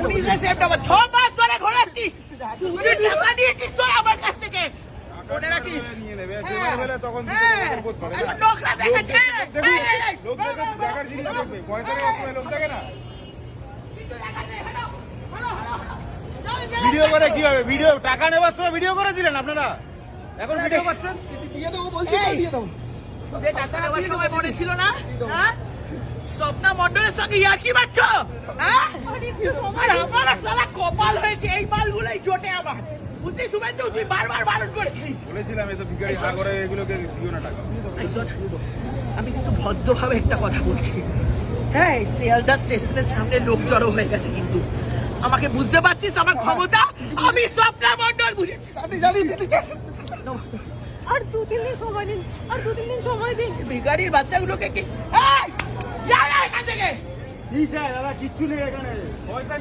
19 September 6 মাস ধরে ঘোরাচ্ছিস, সুদের টাকা নিয়েছিস তো আমার কাছ থেকে। ওটা নাকি নিয়ে নেবে যেবার বেলা তখন বোধ করে এখন লোকরা দেখাচ্ছে, লোক দেখার জিনিস দেখবে, পয়সা নেওয়ার সময় লোক দেখে না। ভিডিও করে কি হবে? ভিডিও টাকা নেওয়ার সময় ভিডিও করেছিলেন আপনারা, এখন ভিডিও করছেন? দিয়ে দেবো বলছি তো, দিয়ে দেবো। সুদে টাকা নেওয়ার সময় মনে ছিল না? হ্যাঁ, স্বপ্না মণ্ডলের সঙ্গে ইয়ার্কি মারছ? হ্যাঁ, আর আমার সালা কপাল হয়েছে এই মালগুলোই জোটে আমার। বুঝলি শুভেন্দু, তুই বারবার বারণ করেছিস। বলেছিলাম এসব ভিখারি সাগরে এগুলোকে দিও না টাকা। আমি কিন্তু ভদ্রভাবে একটা কথা বলছি, হ্যাঁ, শিয়ালদা স্টেশনের সামনে লোক জড়ো হয়ে গেছে, কিন্তু আমাকে বুঝতে পারছিস আমার ক্ষমতা, আমি স্বপ্না মণ্ডল বুঝেছি। আমি জানি দিদিকে। আর 2-3 দিন সময় দিন, আর 2-3 দিন সময় দিন। ভিখারির বাচ্চাগুলোকে কি, এই, যা এখান থেকে। কি চাই দাদা? কিচ্ছু নেই এখানে, পয়সা